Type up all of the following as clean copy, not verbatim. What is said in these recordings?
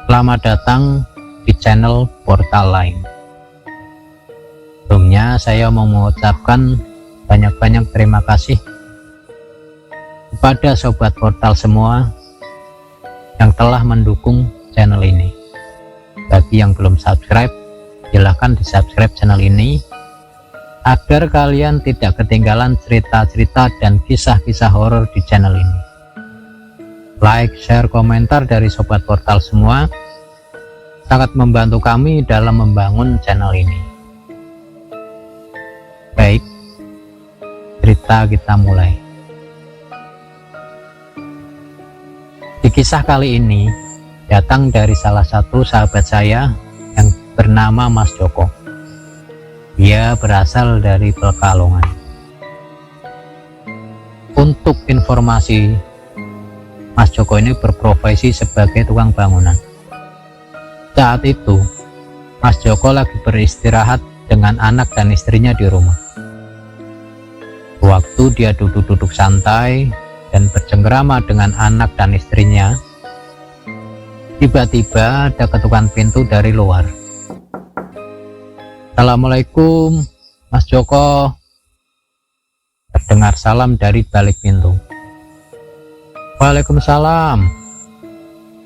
Selamat datang di channel Portal Lain. Sebelumnya saya mau mengucapkan banyak-banyak terima kasih kepada sobat portal semua yang telah mendukung channel ini. Bagi yang belum subscribe, silahkan di subscribe channel ini agar kalian tidak ketinggalan cerita-cerita dan kisah-kisah horor di channel ini. Like, share, komentar dari sobat portal semua sangat membantu kami dalam membangun channel ini. Baik, cerita kita mulai. Di kisah kali ini datang dari salah satu sahabat saya yang bernama Mas Joko. Dia berasal dari Pekalongan. Untuk informasi, Mas Joko ini berprofesi sebagai tukang bangunan. Saat itu Mas Joko lagi beristirahat dengan anak dan istrinya di rumah. Waktu dia duduk-duduk santai dan bercengkrama dengan anak dan istrinya, tiba-tiba ada ketukan pintu dari luar. Assalamualaikum Mas Joko. Terdengar salam dari balik pintu. Waalaikumsalam,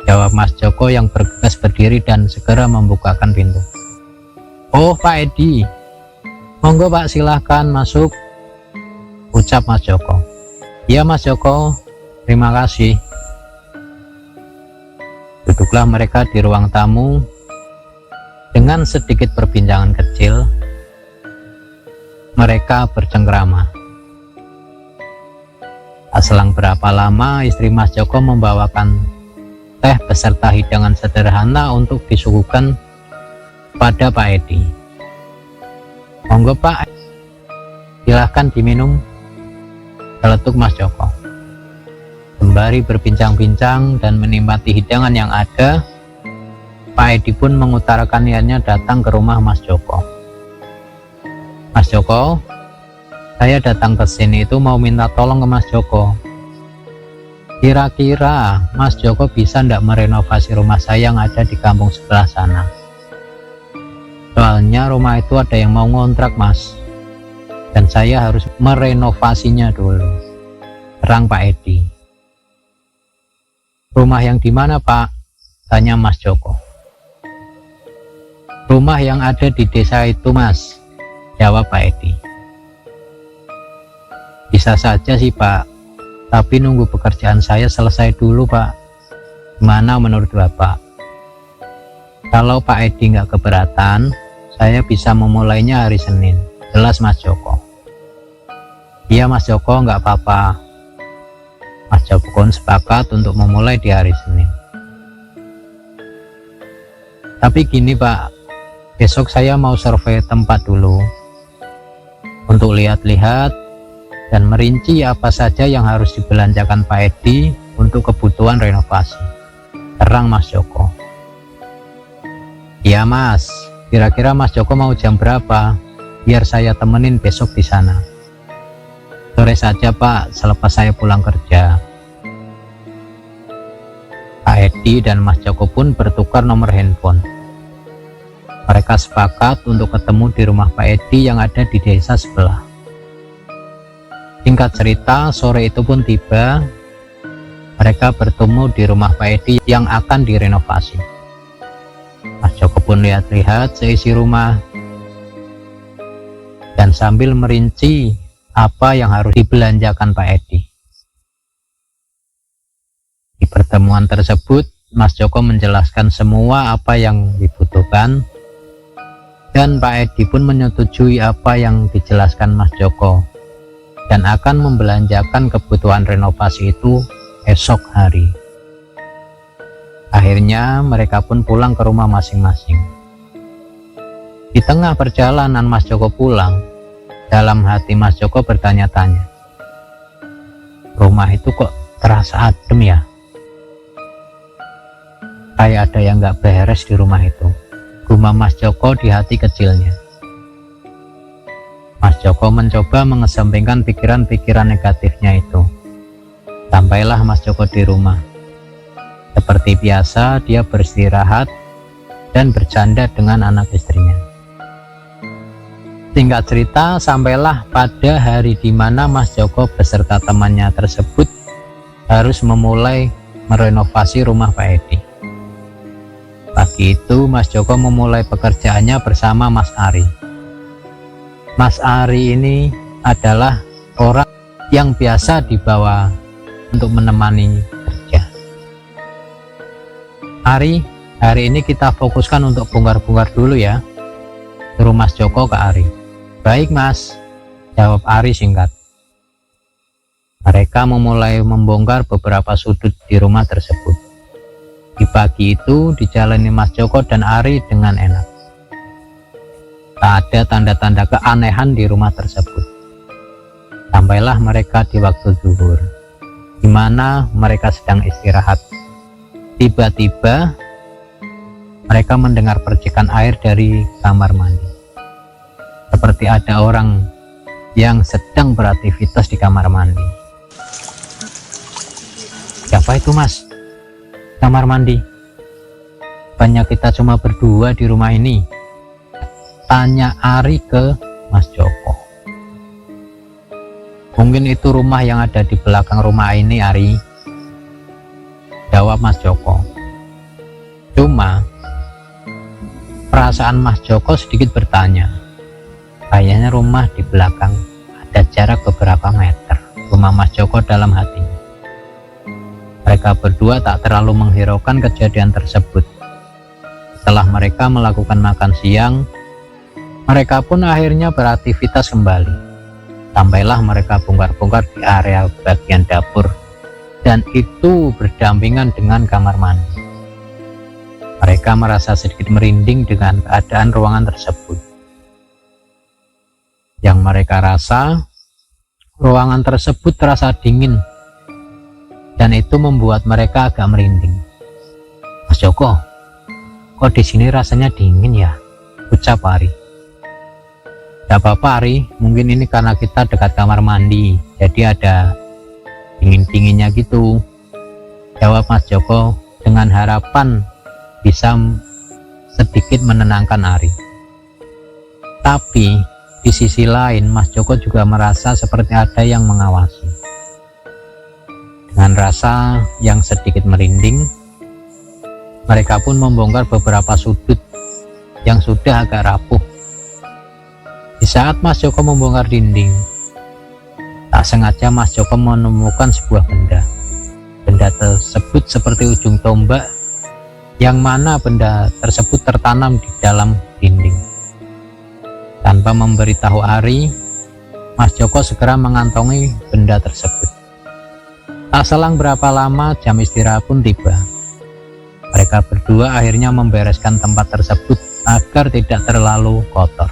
jawab Mas Joko yang bergegas berdiri dan segera membukakan pintu. Oh, Pak Edi, monggo Pak, silahkan masuk, ucap Mas Joko. Iya Mas Joko, terima kasih. Duduklah mereka di ruang tamu dengan sedikit perbincangan kecil. Mereka bercengkrama. Selang berapa lama istri Mas Joko membawakan teh beserta hidangan sederhana untuk disuguhkan pada Pak Edi. Monggo Pak, silahkan diminum, celetuk Mas Joko. Sembari berbincang-bincang dan menikmati hidangan yang ada, Pak Edi pun mengutarakan niatnya datang ke rumah Mas Joko. Mas Joko, saya datang ke sini itu mau minta tolong ke Mas Joko. Kira-kira Mas Joko bisa ndak merenovasi rumah saya yang ada di kampung sebelah sana? Soalnya rumah itu ada yang mau ngontrak Mas, dan saya harus merenovasinya dulu, terang Pak Edi. Rumah yang di mana Pak? Tanya Mas Joko. Rumah yang ada di desa itu Mas, jawab Pak Edi. Bisa saja sih Pak, tapi nunggu pekerjaan saya selesai dulu Pak. Gimana menurut Bapak? Kalau Pak Edi nggak keberatan, saya bisa memulainya hari Senin, jelas Mas Joko. Iya Mas Joko, nggak apa-apa. Mas Joko sepakat untuk memulai di hari Senin. Tapi gini Pak, besok saya mau survei tempat dulu untuk lihat-lihat dan merinci apa saja yang harus dibelanjakan Pak Edi untuk kebutuhan renovasi, terang Mas Joko. Iya Mas, kira-kira Mas Joko mau jam berapa? Biar saya temenin besok di sana. Sore saja Pak, selepas saya pulang kerja. Pak Edi dan Mas Joko pun bertukar nomor handphone. Mereka sepakat untuk ketemu di rumah Pak Edi yang ada di desa sebelah. Singkat cerita, sore itu pun tiba. Mereka bertemu di rumah Pak Edi yang akan direnovasi. Mas Joko pun lihat-lihat seisi rumah dan sambil merinci apa yang harus dibelanjakan Pak Edi. Di pertemuan tersebut, Mas Joko menjelaskan semua apa yang dibutuhkan, dan Pak Edi pun menyetujui apa yang dijelaskan Mas Joko dan akan membelanjakan kebutuhan renovasi itu esok hari. Akhirnya mereka pun pulang ke rumah masing-masing. Di tengah perjalanan Mas Joko pulang, dalam hati Mas Joko bertanya-tanya, rumah itu kok terasa adem ya? Kayak ada yang gak beres di rumah itu, gumam Mas Joko di hati kecilnya. Mas Joko mencoba mengesampingkan pikiran-pikiran negatifnya itu. Sampailah Mas Joko di rumah. Seperti biasa, dia beristirahat dan bercanda dengan anak istrinya. Singkat cerita, sampailah pada hari di mana Mas Joko beserta temannya tersebut harus memulai merenovasi rumah Pak Edi. Pagi itu Mas Joko memulai pekerjaannya bersama Mas Ari. Mas Ari ini adalah orang yang biasa dibawa untuk menemani kerja. Ari, hari ini kita fokuskan untuk bongkar-bongkar dulu ya, suruh Mas Joko ke Ari. Baik Mas, jawab Ari singkat. Mereka memulai membongkar beberapa sudut di rumah tersebut. Di pagi itu dijalani Mas Joko dan Ari dengan enak. Tak ada tanda-tanda keanehan di rumah tersebut. Sampailah mereka di waktu zuhur, di mana mereka sedang istirahat. Tiba-tiba mereka mendengar percikan air dari kamar mandi. Seperti ada orang yang sedang beraktivitas di kamar mandi. Siapa itu Mas? Kamar mandi. Banyak kita cuma berdua di rumah ini, tanya Ari ke Mas Joko. Mungkin itu rumah yang ada di belakang rumah ini, Ari, jawab Mas Joko. Cuma perasaan Mas Joko sedikit bertanya, kayaknya rumah di belakang ada jarak beberapa meter. Rumah Mas Joko dalam hatinya. Mereka berdua tak terlalu menghiraukan kejadian tersebut. Setelah mereka melakukan makan siang, mereka pun akhirnya beraktivitas kembali. Sampailah mereka bongkar-bongkar di area bagian dapur, dan itu berdampingan dengan kamar mandi. Mereka merasa sedikit merinding dengan keadaan ruangan tersebut. Yang mereka rasa, ruangan tersebut terasa dingin, dan itu membuat mereka agak merinding. Mas Joko, kok di sini rasanya dingin ya? Ucap Ari. Gak apa-apa Ari, mungkin ini karena kita dekat kamar mandi, jadi ada dingin-dinginnya gitu, jawab Mas Joko dengan harapan bisa sedikit menenangkan Ari. Tapi di sisi lain, Mas Joko juga merasa seperti ada yang mengawasi. Dengan rasa yang sedikit merinding, mereka pun membongkar beberapa sudut yang sudah agak rapuh. Di saat Mas Joko membongkar dinding, tak sengaja Mas Joko menemukan sebuah benda. Benda tersebut seperti ujung tombak, yang mana benda tersebut tertanam di dalam dinding. Tanpa memberitahu Ari, Mas Joko segera mengantongi benda tersebut. Tak selang berapa lama, jam istirahat pun tiba. Mereka berdua akhirnya membereskan tempat tersebut agar tidak terlalu kotor.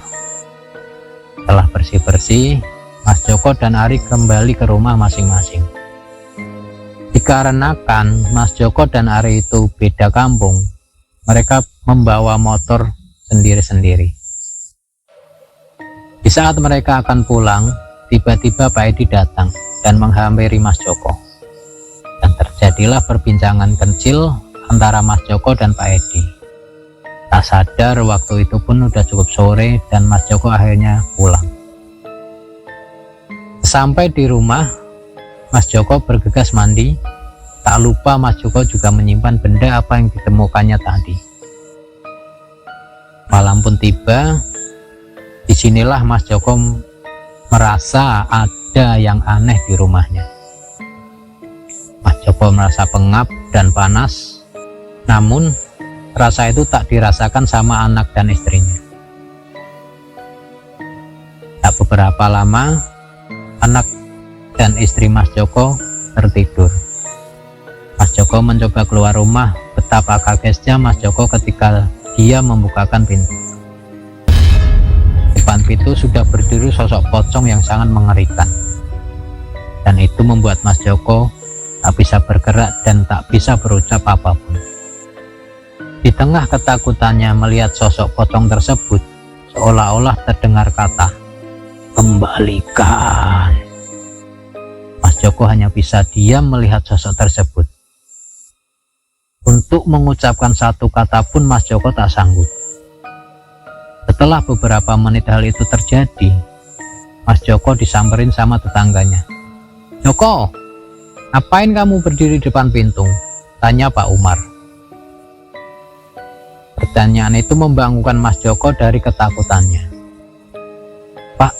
Setelah bersih-bersih, Mas Joko dan Ari kembali ke rumah masing-masing. Dikarenakan Mas Joko dan Ari itu beda kampung, mereka membawa motor sendiri-sendiri. Di saat mereka akan pulang, tiba-tiba Pak Edi datang dan menghampiri Mas Joko. Dan terjadilah perbincangan kecil antara Mas Joko dan Pak Edi. Tak sadar waktu itu pun udah cukup sore dan Mas Joko akhirnya pulang. Sampai di rumah, Mas Joko bergegas mandi. Tak lupa Mas Joko juga menyimpan benda apa yang ditemukannya tadi. Malam pun tiba. Disinilah Mas Joko merasa ada yang aneh di rumahnya. Mas Joko merasa pengap dan panas, namun rasa itu tak dirasakan sama anak dan istrinya. Tak beberapa lama, anak dan istri Mas Joko tertidur. Mas Joko mencoba keluar rumah. Betapa kagetnya Mas Joko ketika dia membukakan pintu. Depan pintu sudah berdiri sosok pocong yang sangat mengerikan, dan itu membuat Mas Joko tak bisa bergerak dan tak bisa berucap apapun. Di tengah ketakutannya melihat sosok pocong tersebut, seolah-olah terdengar kata, "Kembalikan." Mas Joko hanya bisa diam melihat sosok tersebut. Untuk mengucapkan satu kata pun Mas Joko tak sanggup. Setelah beberapa menit hal itu terjadi, Mas Joko disamperin sama tetangganya. "Joko, ngapain kamu berdiri di depan pintu?" tanya Pak Umar. Pertanyaan itu membangunkan Mas Joko dari ketakutannya. "Pak,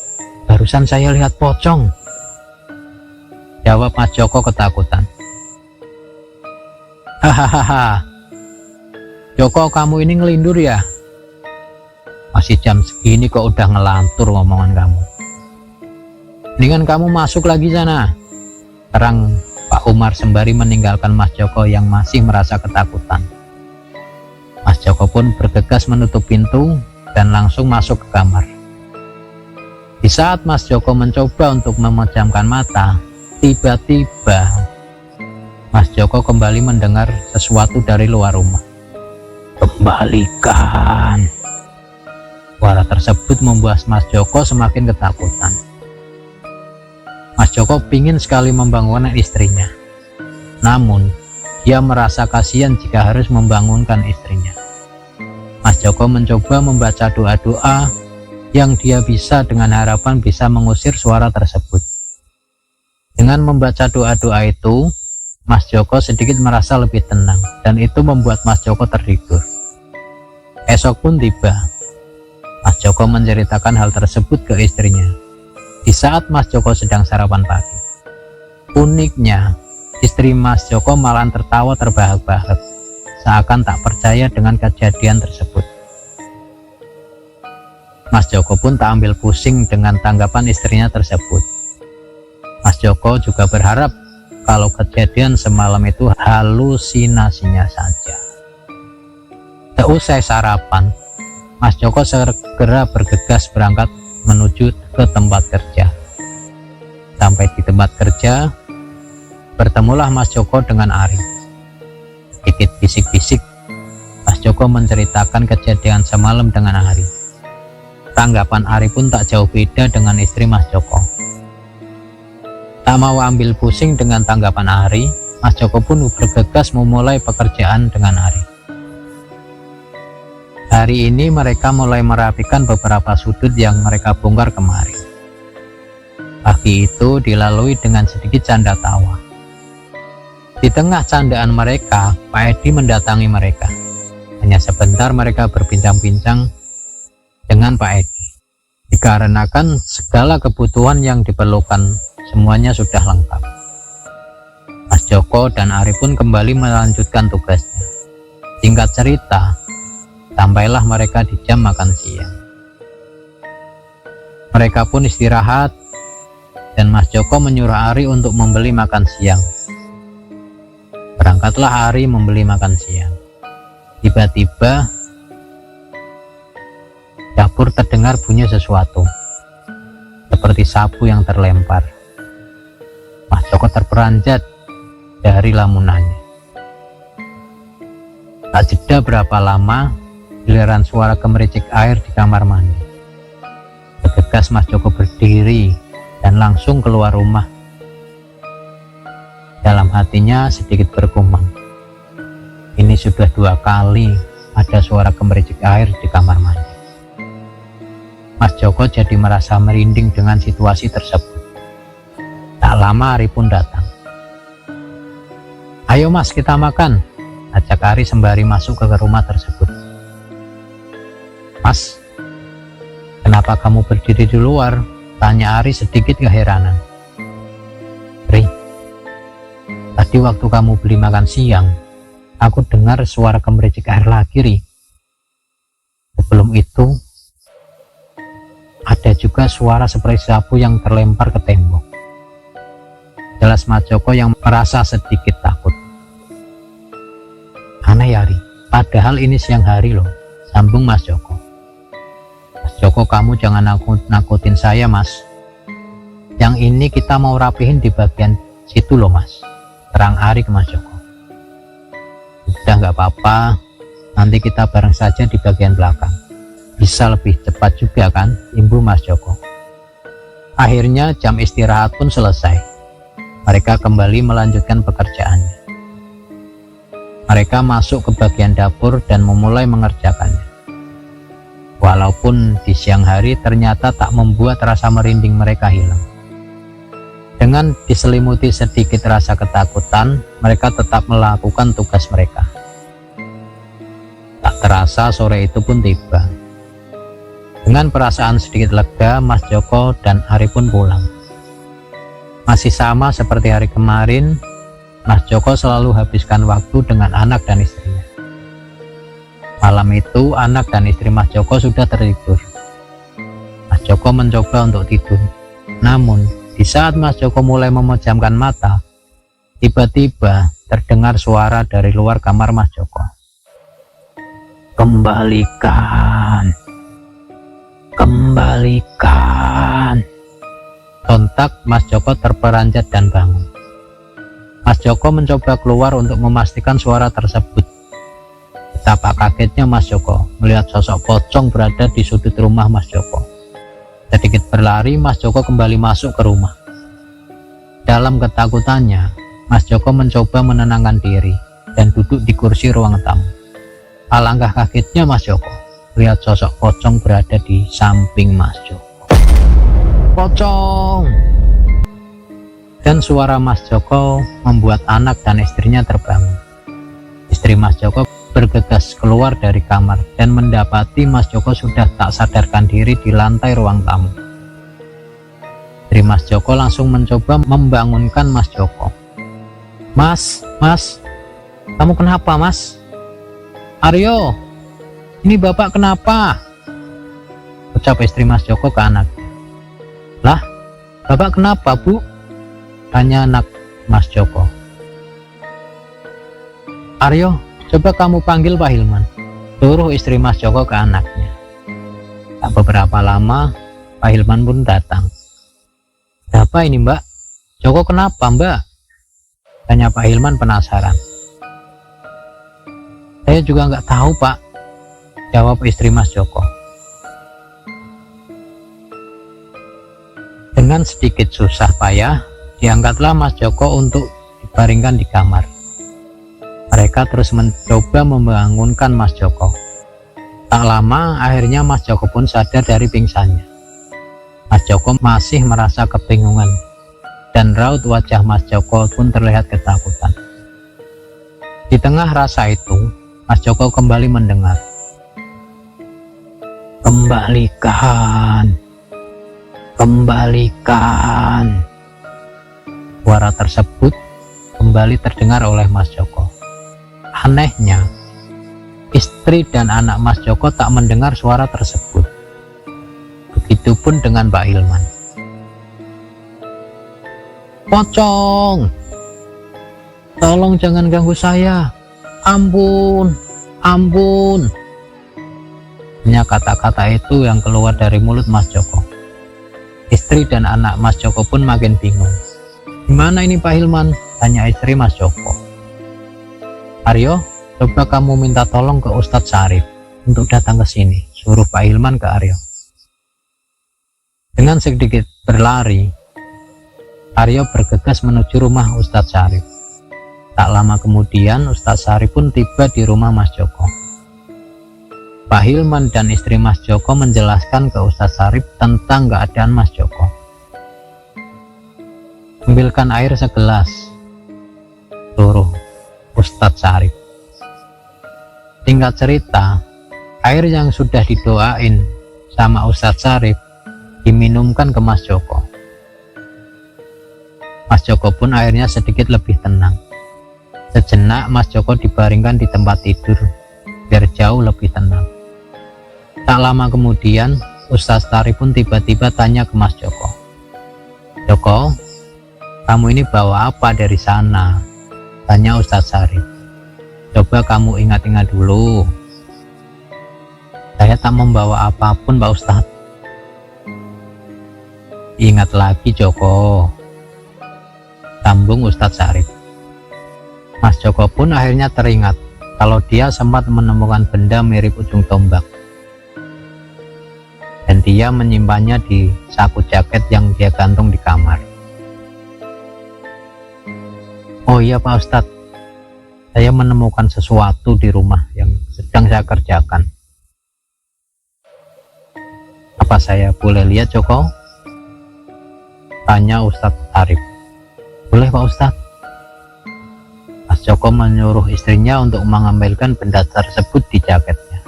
barusan saya lihat pocong," jawab Mas Joko ketakutan. "Hahaha, Joko, kamu ini ngelindur ya? Masih jam segini kok udah ngelantur ngomongan kamu. Mendingan kamu masuk lagi sana," terang Pak Umar sembari meninggalkan Mas Joko yang masih merasa ketakutan. Mas Joko pun bergegas menutup pintu dan langsung masuk ke kamar. Di saat Mas Joko mencoba untuk memejamkan mata, tiba-tiba Mas Joko kembali mendengar sesuatu dari luar rumah. "Kembalikan!" Suara tersebut membuat Mas Joko semakin ketakutan. Mas Joko ingin sekali membangunkan istrinya. Namun, dia merasa kasihan jika harus membangunkan istrinya. Mas Joko mencoba membaca doa-doa yang dia bisa dengan harapan bisa mengusir suara tersebut. Dengan membaca doa-doa itu, Mas Joko sedikit merasa lebih tenang, dan itu membuat Mas Joko tertidur. Esok pun tiba. Mas Joko menceritakan hal tersebut ke istrinya di saat Mas Joko sedang sarapan pagi. Uniknya, istri Mas Joko malah tertawa terbahak-bahak, seakan tak percaya dengan kejadian tersebut. Mas Joko pun tak ambil pusing dengan tanggapan istrinya tersebut. Mas Joko juga berharap kalau kejadian semalam itu halusinasinya saja. Seusai sarapan, Mas Joko segera bergegas berangkat menuju ke tempat kerja. Sampai di tempat kerja, bertemulah Mas Joko dengan Ari. Sedikit bisik-bisik, Mas Joko menceritakan kejadian semalam dengan Ari. Tanggapan Ari pun tak jauh beda dengan istri Mas Joko. Tak mau ambil pusing dengan tanggapan Ari, Mas Joko pun bergegas memulai pekerjaan dengan Ari. Hari ini mereka mulai merapikan beberapa sudut yang mereka bongkar kemarin. Pagi itu dilalui dengan sedikit canda tawa. Di tengah candaan mereka, Pak Edi mendatangi mereka. Hanya sebentar mereka berbincang-bincang dengan Pak Edi, dikarenakan segala kebutuhan yang diperlukan semuanya sudah lengkap. Mas Joko dan Ari pun kembali melanjutkan tugasnya. Singkat cerita, sampailah mereka di jam makan siang. Mereka pun istirahat, dan Mas Joko menyuruh Ari untuk membeli makan siang. Berangkatlah Ari membeli makan siang. Tiba-tiba, dapur terdengar bunyi sesuatu, seperti sapu yang terlempar. Mas Joko terperanjat dari lamunannya. Tak jeda berapa lama, giliran suara gemericik air di kamar mandi. Bergegas Mas Joko berdiri dan langsung keluar rumah. Dalam hatinya sedikit bergumam, ini sudah 2 kali ada suara gemericik air di kamar mandi. Mas Joko jadi merasa merinding dengan situasi tersebut. Tak lama Ari pun datang. "Ayo Mas, kita makan," ajak Ari sembari masuk ke rumah tersebut. "Mas, kenapa kamu berdiri di luar?" tanya Ari sedikit keheranan. "Ri, tadi waktu kamu beli makan siang, aku dengar suara gemericik air lagi, Ri. Sebelum itu, ada juga suara seperti sapu yang terlempar ke tembok." Jelas Mas Joko yang merasa sedikit takut. "Aneh ya, Ri, padahal ini siang hari loh," sambung Mas Joko. "Mas Joko, kamu jangan nakutin saya, Mas. Yang ini kita mau rapihin di bagian situ loh, Mas," terang Ari ke Mas Joko. "Udah, nggak apa-apa, nanti kita bareng saja di bagian belakang. Bisa lebih cepat juga kan," imbuh Mas Joko. Akhirnya jam istirahat pun selesai. Mereka kembali melanjutkan pekerjaannya. Mereka masuk ke bagian dapur dan memulai mengerjakannya. Walaupun di siang hari ternyata tak membuat rasa merinding mereka hilang. Dengan diselimuti sedikit rasa ketakutan, mereka tetap melakukan tugas mereka. Tak terasa sore itu pun tiba. Dengan perasaan sedikit lega, Mas Joko dan Ari pun pulang. Masih sama seperti hari kemarin, Mas Joko selalu habiskan waktu dengan anak dan istrinya. Malam itu anak dan istri Mas Joko sudah tertidur. Mas Joko mencoba untuk tidur. Namun di saat Mas Joko mulai memejamkan mata, tiba-tiba terdengar suara dari luar kamar Mas Joko. Kembalikan, kembalikan. Sontak Mas Joko terperanjat dan bangun. Mas Joko mencoba keluar untuk memastikan suara tersebut. Betapa kagetnya Mas Joko melihat sosok pocong berada di sudut rumah Mas Joko. Sedikit berlari, Mas Joko kembali masuk ke rumah. Dalam ketakutannya, Mas Joko mencoba menenangkan diri dan duduk di kursi ruang tamu. Alangkah kagetnya Mas Joko lihat sosok pocong berada di samping Mas Joko. Pocong! Dan suara Mas Joko membuat anak dan istrinya terbangun. Istri Mas Joko bergegas keluar dari kamar dan mendapati Mas Joko sudah tak sadarkan diri di lantai ruang tamu. Istri Mas Joko langsung mencoba membangunkan Mas Joko. Mas, kamu kenapa Mas? Aryo, ini Bapak kenapa? Ucap istri Mas Joko ke anaknya. Lah, Bapak kenapa Bu? Tanya anak Mas Joko. Aryo, coba kamu panggil Pak Hilman, suruh istri Mas Joko ke anaknya. Tak beberapa lama, Pak Hilman pun datang. Apa ini Mbak? Joko kenapa Mbak? Tanya Pak Hilman penasaran. Saya juga nggak tahu Pak, jawab istri Mas Joko. Dengan sedikit susah payah, diangkatlah Mas Joko untuk dibaringkan di kamar. Mereka terus mencoba membangunkan Mas Joko. Tak lama, akhirnya Mas Joko pun sadar dari pingsannya. Mas Joko masih merasa kebingungan, dan raut wajah Mas Joko pun terlihat ketakutan. Di tengah rasa itu, Mas Joko kembali mendengar. Kembalikan, kembalikan. Suara tersebut kembali terdengar oleh Mas Joko. Anehnya, istri dan anak Mas Joko tak mendengar suara tersebut. Begitupun dengan Pak Hilman. Pocong, tolong jangan ganggu saya. Ampun, ampun. Hanya kata-kata itu yang keluar dari mulut Mas Joko. Istri dan anak Mas Joko pun makin bingung. Gimana ini Pak Hilman? Tanya istri Mas Joko. Aryo, coba kamu minta tolong ke Ustadz Syarif untuk datang ke sini, suruh Pak Hilman ke Aryo. Dengan sedikit berlari, Aryo bergegas menuju rumah Ustadz Syarif. Tak lama kemudian Ustadz Syarif pun tiba di rumah Mas Joko. Pak Hilman dan istri Mas Joko menjelaskan ke Ustadz Syarif tentang keadaan Mas Joko. Ambilkan air segelas, suruh Ustadz Syarif. Singkat cerita, air yang sudah didoain sama Ustadz Syarif diminumkan ke Mas Joko. Mas Joko pun akhirnya sedikit lebih tenang. Sejenak Mas Joko dibaringkan di tempat tidur biar jauh lebih tenang. Tak lama kemudian Ustadz Syarif pun tiba-tiba tanya ke Mas Joko. Joko, kamu ini bawa apa dari sana? Tanya Ustadz Syarif. Coba kamu ingat-ingat dulu. Saya tak membawa apapun Pak Ustadz. Ingat lagi Joko, sambung Ustadz Syarif. Mas Joko pun akhirnya teringat kalau dia sempat menemukan benda mirip ujung tombak. Dan dia menyimpannya di saku jaket yang dia gantung di kamar. Oh iya Pak Ustadz, saya menemukan sesuatu di rumah yang sedang saya kerjakan. Apa saya boleh lihat, Joko? Tanya Ustadz Arif. Boleh Pak Ustadz. Mas Joko menyuruh istrinya untuk mengambilkan benda tersebut di jaketnya.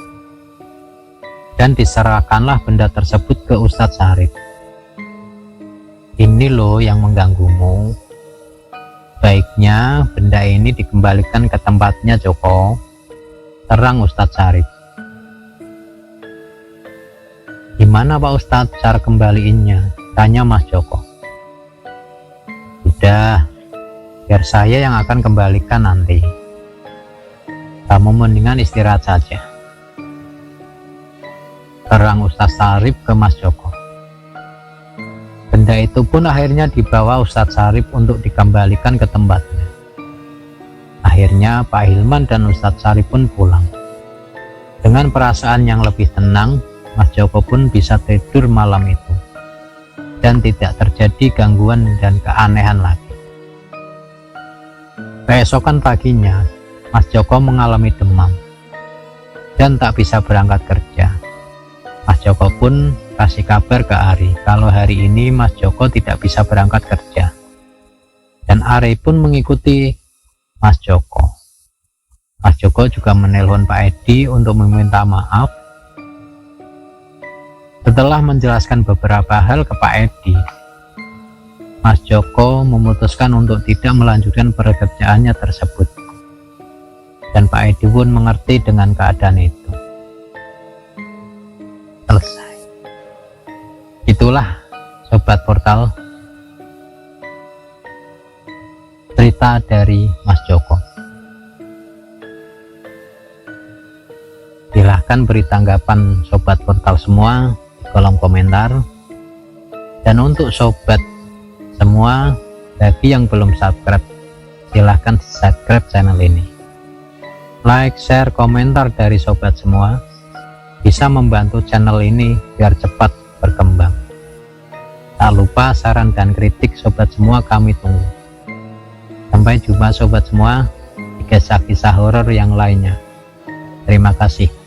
Dan diserahkanlah benda tersebut ke Ustadz Arif. Ini loh yang mengganggumu. Baiknya benda ini dikembalikan ke tempatnya, Joko. Terang Ustadz Arif. Gimana Pak Ustadz cara kembaliinnya? Tanya Mas Joko. Udah, biar saya yang akan kembalikan nanti. Kamu mendingan istirahat saja. Terang Ustadz Arif ke Mas Joko. Benda itu pun akhirnya dibawa Ustadz Arif untuk dikembalikan ke tempatnya. Akhirnya Pak Hilman dan Ustadz Arif pun pulang. Dengan perasaan yang lebih tenang, Mas Joko pun bisa tidur malam itu. Dan tidak terjadi gangguan dan keanehan lagi. Keesokan paginya, Mas Joko mengalami demam dan tak bisa berangkat kerja. Mas Joko pun kasih kabar ke Ari kalau hari ini Mas Joko tidak bisa berangkat kerja. Dan Ari pun mengikuti Mas Joko. Mas Joko juga menelpon Pak Edi untuk meminta maaf. Setelah menjelaskan beberapa hal ke Pak Edi, Mas Joko memutuskan untuk tidak melanjutkan pekerjaannya tersebut. Dan Pak Edi pun mengerti dengan keadaan itu. Selesai. Itulah Sobat Portal, cerita dari Mas Joko. Silahkan beri tanggapan Sobat Portal semua di kolom komentar. Dan untuk sobat semua, bagi yang belum subscribe, silahkan subscribe channel ini. Like, share, komentar dari sobat semua bisa membantu channel ini biar cepat berkembang. Tak lupa saran dan kritik sobat semua kami tunggu. Sampai jumpa sobat semua di kisah-kisah horor yang lainnya. Terima kasih.